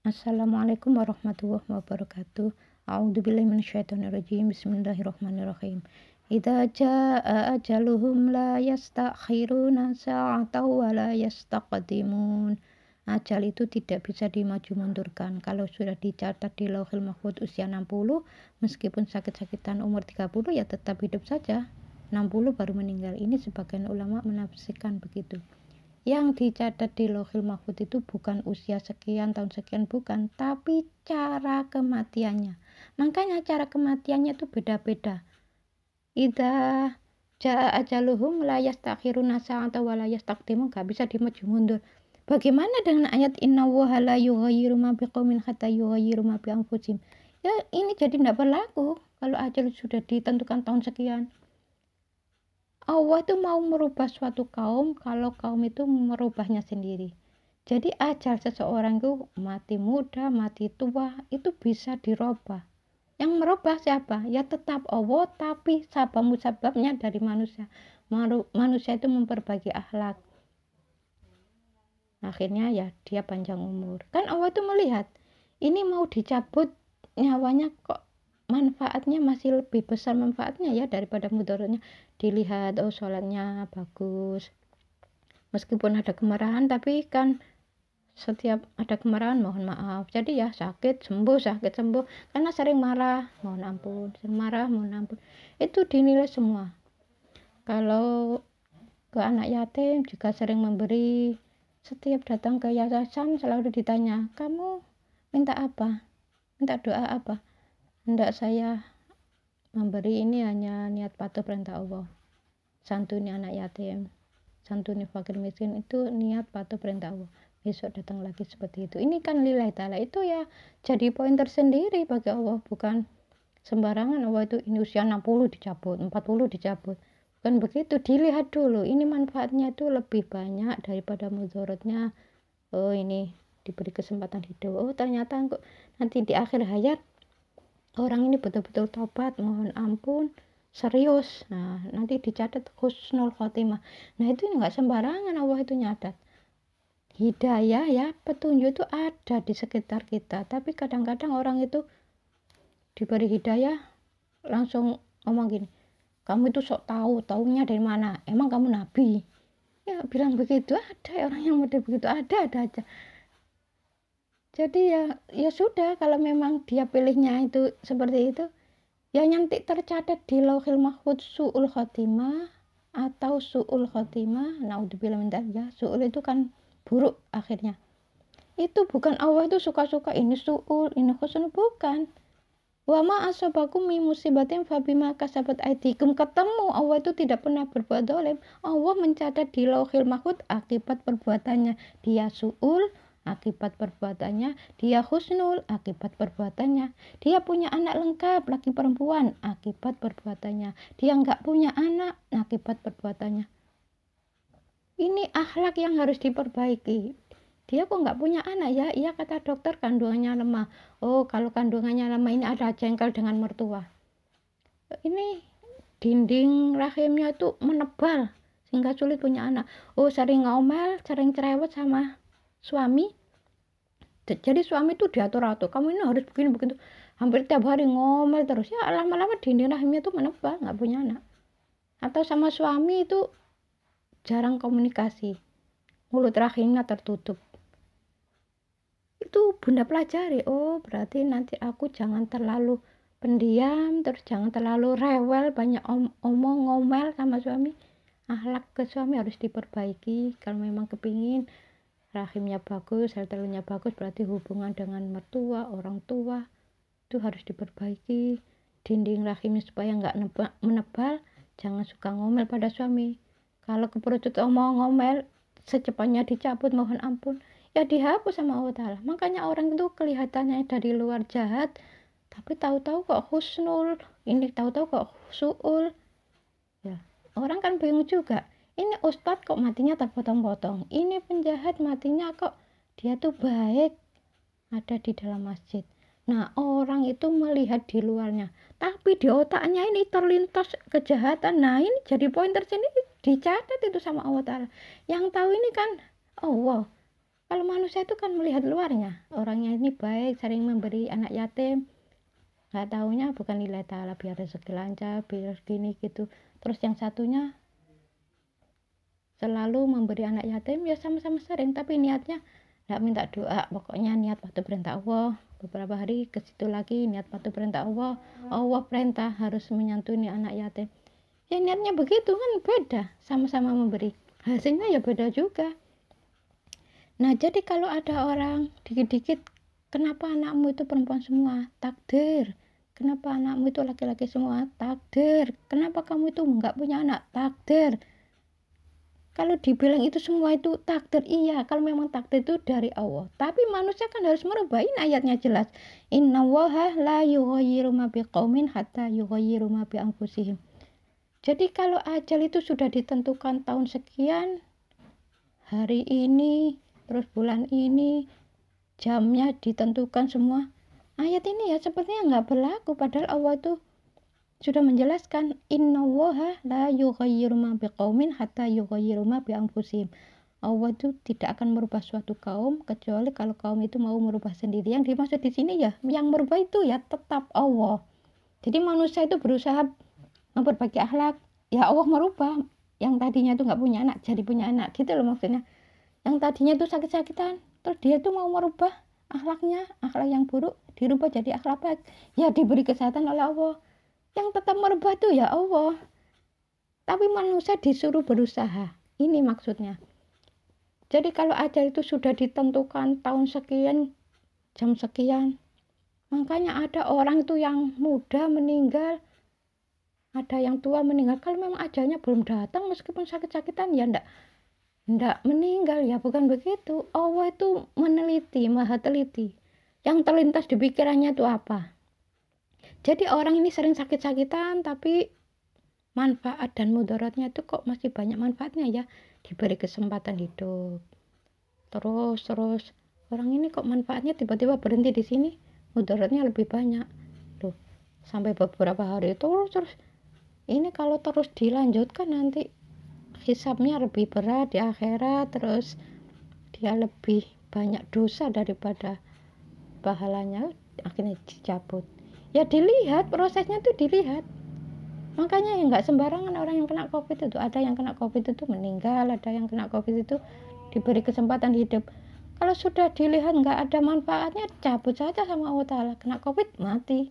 Assalamualaikum warahmatullahi wabarakatuh. A'udzubillahi minasyaitonirrajim. Bismillahirrahmanirrahim. Idza jaa ajaluhum la yastakhiruna sa'atan wa la yastaqdimun. Ajal itu tidak bisa dimaju mundurkan. Kalau sudah dicatat di Lauhul Mahfuz usia 60, meskipun sakit-sakitan umur 30 ya tetap hidup saja. 60 baru meninggal. Ini sebagian ulama menafsirkan begitu. Yang dicatat di Lauhul Mahfuz itu bukan usia sekian tahun sekian, bukan, tapi cara kematiannya. Makanya cara kematiannya itu beda-beda. Idza jaa ajaluhum la yastakhiruna sa'atan wa la yastaqdimun, gak bisa dimaju mundur. Bagaimana dengan ayat innallaha la yughayyiru ma biqaumin hatta yughayyiru ma bi anfusihim? Ya ini jadi tidak berlaku kalau ajal sudah ditentukan tahun sekian. Allah itu mau merubah suatu kaum kalau kaum itu merubahnya sendiri. Jadi ajal seseorang itu mati muda, mati tua itu bisa dirubah. Yang merubah siapa? Ya tetap Allah, tapi sebab-musababnya dari manusia. Manusia itu memperbaiki akhlak. Akhirnya ya dia panjang umur. Kan Allah itu melihat ini mau dicabut nyawanya kok manfaatnya masih lebih besar manfaatnya ya daripada mudaratnya. Dilihat oh sholatnya bagus, meskipun ada kemarahan tapi kan setiap ada kemarahan mohon maaf, jadi ya sakit sembuh karena sering marah mohon ampun, sering marah mohon ampun, itu dinilai semua. Kalau ke anak yatim juga sering memberi, setiap datang ke yayasan selalu ditanya kamu minta apa, minta doa apa. Hendak saya memberi ini hanya niat patuh perintah Allah, santuni anak yatim, santuni fakir miskin, itu niat patuh perintah Allah. Besok datang lagi seperti itu. Ini kan lillahi ta'ala, itu ya jadi poin tersendiri bagi Allah, bukan sembarangan. Allah itu ini usia 60 dicabut, 40 dicabut, bukan begitu. Dilihat dulu ini manfaatnya itu lebih banyak daripada mudaratnya. Oh ini diberi kesempatan hidup, oh ternyata kok nanti di akhir hayat orang ini betul-betul tobat mohon ampun serius, nah nanti dicatat husnul khotimah. Nah itu nggak sembarangan Allah itu nyatat. Hidayah ya, petunjuk itu ada di sekitar kita, tapi kadang-kadang orang itu diberi hidayah langsung ngomong gini, kamu itu sok tahu, taunya dari mana, emang kamu nabi? Ya bilang begitu ada orang yang model begitu, ada aja. Jadi ya sudah, kalau memang dia pilihnya itu seperti itu, ya nanti tercatat di Lauhul Mahfuz su'ul khotimah atau su'ul khotimah. Naudzubillah min dzalik ya. Su'ul itu kan buruk akhirnya. Itu bukan Allah itu suka-suka ini su'ul, ini husnul, bukan. Wa ma asabakum min musibatin fabima kasabat aydikum. Ketemu Allah itu tidak pernah berbuat zalim. Allah mencatat di Lauhul Mahfuz akibat perbuatannya. Dia su'ul akibat perbuatannya, dia husnul akibat perbuatannya, dia punya anak lengkap laki perempuan akibat perbuatannya, dia nggak punya anak akibat perbuatannya. Ini akhlak yang harus diperbaiki. Dia kok nggak punya anak ya? Iya kata dokter kandungannya lemah. Oh kalau kandungannya lemah ini ada jengkel dengan mertua. Ini dinding rahimnya itu menebal sehingga sulit punya anak. Oh sering ngomel, sering cerewet sama suami. Jadi suami itu diatur-atur, kamu ini harus begini begitu, hampir tiap hari ngomel terus, ya lama-lama dinding rahimnya itu menebal, nggak punya anak. Atau sama suami itu jarang komunikasi, mulut rahimnya tertutup. Itu bunda pelajari, oh berarti nanti aku jangan terlalu pendiam, terus jangan terlalu rewel, banyak omong ngomel sama suami. Akhlak ke suami harus diperbaiki kalau memang kepingin rahimnya bagus, sel telurnya bagus, berarti hubungan dengan mertua, orang tua itu harus diperbaiki. Dinding rahimnya supaya nggak menebal, jangan suka ngomel pada suami. Kalau keperucut omong ngomel, secepatnya dicabut mohon ampun, ya dihapus sama Allah Ta'ala. Makanya orang itu kelihatannya dari luar jahat, tapi tahu-tahu kok husnul, ini tahu-tahu kok su'ul. Ya, orang kan bingung juga. Ini ustadz kok matinya terpotong-potong, ini penjahat matinya kok dia tuh baik, ada di dalam masjid. Nah orang itu melihat di luarnya, tapi di otaknya ini terlintas kejahatan. Nah ini jadi poin tersendiri, dicatat itu sama Allah Ta'ala. Yang tahu ini kan Allah. Kalau manusia itu kan melihat luarnya, orangnya ini baik, sering memberi anak yatim, nggak taunya bukan nilai ta'ala, biar rezeki lancar, biar gini gitu. Terus yang satunya selalu memberi anak yatim, ya sama-sama sering, tapi niatnya nggak minta doa, pokoknya niat patuh perintah Allah. Beberapa hari ke situ lagi niat patuh perintah Allah, Allah perintah harus menyantuni anak yatim, ya niatnya begitu kan, beda, sama-sama memberi, hasilnya ya beda juga. Nah jadi kalau ada orang dikit-dikit, kenapa anakmu itu perempuan semua, takdir. Kenapa anakmu itu laki-laki semua, takdir. Kenapa kamu itu nggak punya anak, takdir. Kalau dibilang itu semua itu takdir, iya, kalau memang takdir itu dari Allah. Tapi manusia kan harus merubah, ini ayatnya jelas. Innallaha la yughayyiru ma biqaumin hatta yughayyiru ma bi anfusihim. Jadi kalau ajal itu sudah ditentukan tahun sekian, hari ini, terus bulan ini, jamnya ditentukan semua. Ayat ini ya sepertinya nggak berlaku, padahal Allah itu sudah menjelaskan innallaha la yughayyiru ma biqaumin hatta yughayyiru ma bi anfusihim. Allah itu tidak akan merubah suatu kaum kecuali kalau kaum itu mau merubah sendiri. Yang dimaksud di sini ya yang merubah itu ya tetap Allah. Jadi manusia itu berusaha memperbaiki akhlak, ya Allah merubah. Yang tadinya itu nggak punya anak jadi punya anak, gitu loh maksudnya. Yang tadinya itu sakit-sakitan, terus dia tuh mau merubah akhlaknya, akhlak yang buruk dirubah jadi akhlak baik, ya diberi kesehatan oleh Allah. Yang tetap merubah tuh ya Allah, tapi manusia disuruh berusaha, ini maksudnya. Jadi kalau ajal itu sudah ditentukan tahun sekian, jam sekian, makanya ada orang itu yang muda meninggal, ada yang tua meninggal. Kalau memang ajalnya belum datang, meskipun sakit-sakitan ya ndak meninggal, ya bukan begitu. Allah itu meneliti, maha teliti. Yang terlintas di pikirannya itu apa. Jadi orang ini sering sakit-sakitan, tapi manfaat dan mudaratnya itu kok masih banyak manfaatnya ya. Diberi kesempatan hidup. Terus orang ini kok manfaatnya tiba-tiba berhenti di sini, mudaratnya lebih banyak. Loh, sampai beberapa hari terus. Ini kalau terus dilanjutkan nanti hisabnya lebih berat di akhirat, terus dia lebih banyak dosa daripada pahalanya, akhirnya dicabut. Ya dilihat, prosesnya tuh dilihat. Makanya ya nggak sembarangan orang yang kena covid itu. Ada yang kena covid itu meninggal, ada yang kena covid itu diberi kesempatan hidup. Kalau sudah dilihat nggak ada manfaatnya, cabut saja sama Allah Ta'ala. Kena covid mati.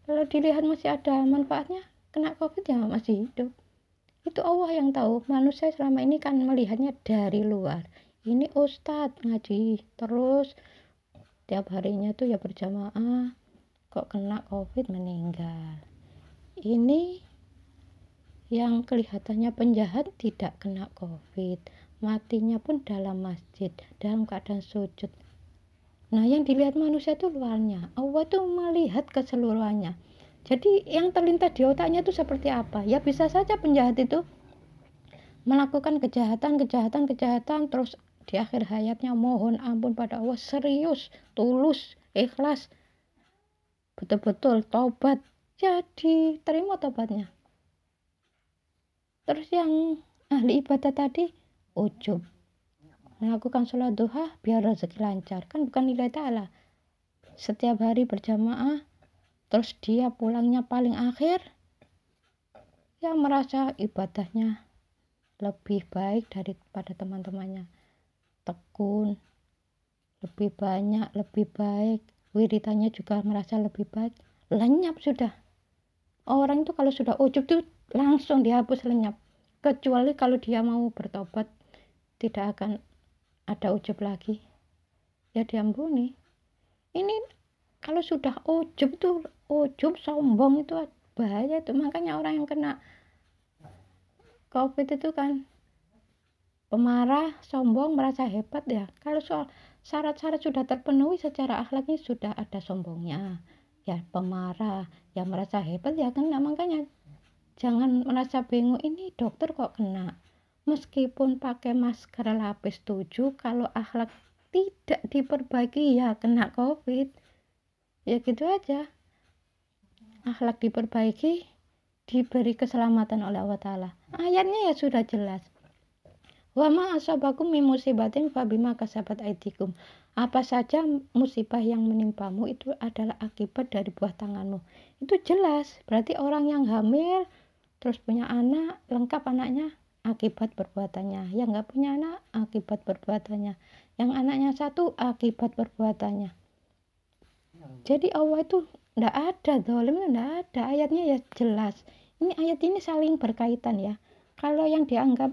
Kalau dilihat masih ada manfaatnya, kena covid ya masih hidup. Itu Allah yang tahu. Manusia selama ini kan melihatnya dari luar. Ini ustadz ngaji terus tiap harinya tuh ya berjamaah, kok kena covid meninggal. Ini yang kelihatannya penjahat tidak kena covid, matinya pun dalam masjid dalam keadaan sujud. Nah yang dilihat manusia itu luarnya, Allah tuh melihat keseluruhannya. Jadi yang terlintas di otaknya itu seperti apa, ya bisa saja penjahat itu melakukan kejahatan, terus di akhir hayatnya mohon ampun pada Allah, serius, tulus, ikhlas, betul-betul taubat, jadi terima taubatnya. Terus yang ahli ibadah tadi ujub, melakukan sholat duha biar rezeki lancar, kan bukan nilai ta'ala. Setiap hari berjamaah, terus dia pulangnya paling akhir, ya merasa ibadahnya lebih baik daripada teman-temannya, tekun, lebih banyak, lebih baik, wiridannya juga merasa lebih baik, lenyap sudah. Orang itu kalau sudah ujub tuh langsung dihapus, lenyap. Kecuali kalau dia mau bertobat, tidak akan ada ujub lagi, ya diampuni. Ini kalau sudah ujub tuh, ujub sombong itu bahaya tuh. Makanya orang yang kena covid itu kan pemarah, sombong, merasa hebat ya. Kalau soal syarat-syarat sudah terpenuhi secara akhlaknya, sudah ada sombongnya, ya pemarah, ya merasa hebat ya kena. Makanya jangan merasa bingung, ini dokter kok kena. Meskipun pakai masker lapis 7, kalau akhlak tidak diperbaiki ya kena covid. Ya gitu aja. Akhlak diperbaiki, diberi keselamatan oleh Allah Ta'ala. Ayatnya ya sudah jelas. Wa ma asabakum min musibatin fabima kasabat aidikum. Apa saja musibah yang menimpamu itu adalah akibat dari buah tanganmu. Itu jelas. Berarti orang yang hamil terus punya anak, lengkap anaknya akibat perbuatannya. Yang nggak punya anak akibat perbuatannya. Yang anaknya satu akibat perbuatannya. Jadi Allah itu nggak ada zalim, itu nggak ada. Ayatnya ya jelas. Ini ayat ini saling berkaitan ya. Kalau yang dianggap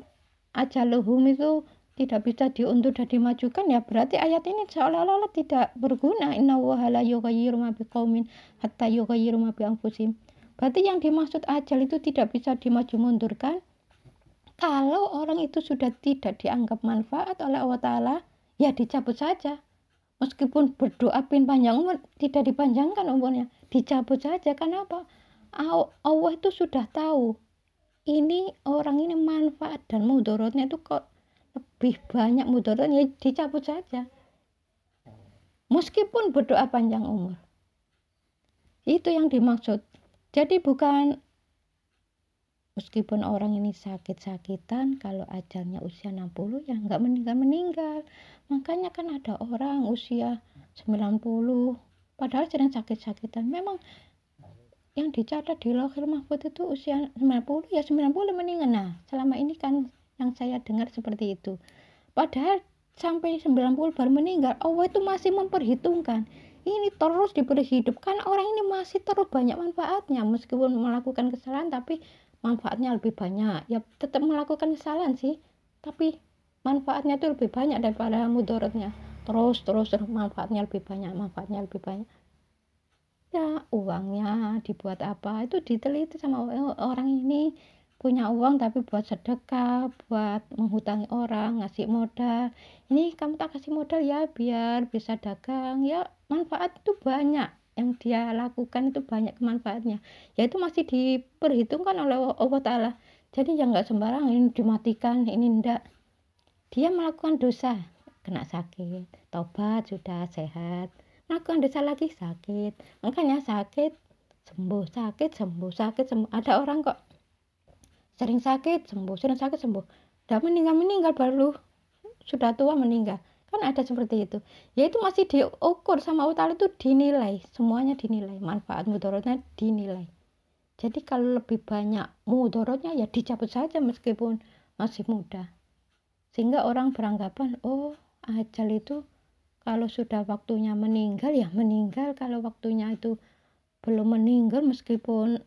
ajaluhum itu tidak bisa diundur dan dimajukan, ya berarti ayat ini seolah-olah tidak berguna. Innallaha la yughayyiru ma biqaumin hatta yughayyiru ma bi anfusihim. Berarti yang dimaksud ajal itu tidak bisa dimaju mundurkan. Kalau orang itu sudah tidak dianggap manfaat oleh Allah Ta'ala, ya dicabut saja. Meskipun berdoa pin panjang umur, tidak dipanjangkan umurnya, dicabut saja. Kenapa? Allah itu sudah tahu ini orang ini manfaat dan mudaratnya itu kok lebih banyak mudaratnya, dicabut saja. Meskipun berdoa panjang umur. Itu yang dimaksud. Jadi bukan meskipun orang ini sakit-sakitan, kalau ajalnya usia 60 ya nggak meninggal-meninggal. Makanya kan ada orang usia 90 padahal sedang sakit-sakitan. Memang yang dicatat di Lauhul Mahfuz itu usia 90 ya 90 meninggal. Nah, selama ini kan yang saya dengar seperti itu. Padahal sampai 90 baru meninggal, Allah itu masih memperhitungkan. Ini terus diberi hidup. Kan orang ini masih terus banyak manfaatnya. Meskipun melakukan kesalahan tapi manfaatnya lebih banyak. Ya tetap melakukan kesalahan sih. Tapi manfaatnya itu lebih banyak daripada mudaratnya. Terus manfaatnya lebih banyak. Ya uangnya dibuat apa itu diteliti sama orang ini punya uang tapi buat sedekah, buat menghutangi orang, ngasih modal. Ini kamu tak kasih modal ya biar bisa dagang. Ya manfaat itu banyak yang dia lakukan, itu banyak manfaatnya. Ya itu masih diperhitungkan oleh Allah Ta'ala. Jadi ya nggak sembarang ini dimatikan, ini ndak. Dia melakukan dosa, kena sakit, tobat sudah sehat, melakukan dosa lagi sakit, makanya sakit sembuh. Ada orang kok sering sakit sembuh, udah meninggal baru sudah tua meninggal, kan ada seperti itu. Ya itu masih diukur sama Allah itu, dinilai, semuanya dinilai, manfaat mudaratnya dinilai. Jadi kalau lebih banyak mudaratnya ya dicabut saja meskipun masih muda, sehingga orang beranggapan oh ajal itu kalau sudah waktunya meninggal ya meninggal, kalau waktunya itu belum meninggal meskipun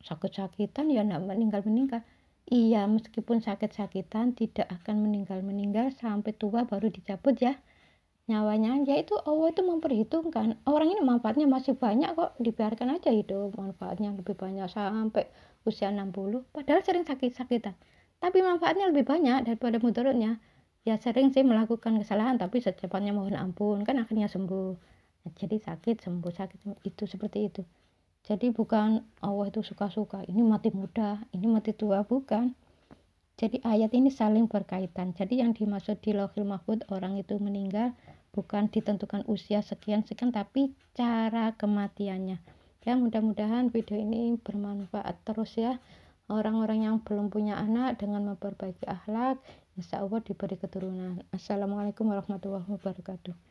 sakit-sakitan ya enggak meninggal. Iya, meskipun sakit-sakitan tidak akan meninggal sampai tua baru dicabut ya nyawanya. Ya itu Allah itu memperhitungkan. Orang ini manfaatnya masih banyak kok, dibiarkan aja hidup, manfaatnya lebih banyak sampai usia 60 padahal sering sakit-sakitan. Tapi manfaatnya lebih banyak daripada mudaratnya. Ya sering sih melakukan kesalahan tapi secepatnya mohon ampun kan akhirnya sembuh. Nah, jadi sakit sembuh itu seperti itu. Jadi bukan Allah itu suka-suka ini mati muda, ini mati tua, bukan. Jadi ayat ini saling berkaitan. Jadi yang dimaksud di Lauhul Mahfuz orang itu meninggal bukan ditentukan usia sekian-sekian tapi cara kematiannya. Ya mudah-mudahan video ini bermanfaat terus ya. Orang-orang yang belum punya anak dengan memperbaiki akhlak, insya Allah diberi keturunan. Assalamualaikum warahmatullahi wabarakatuh.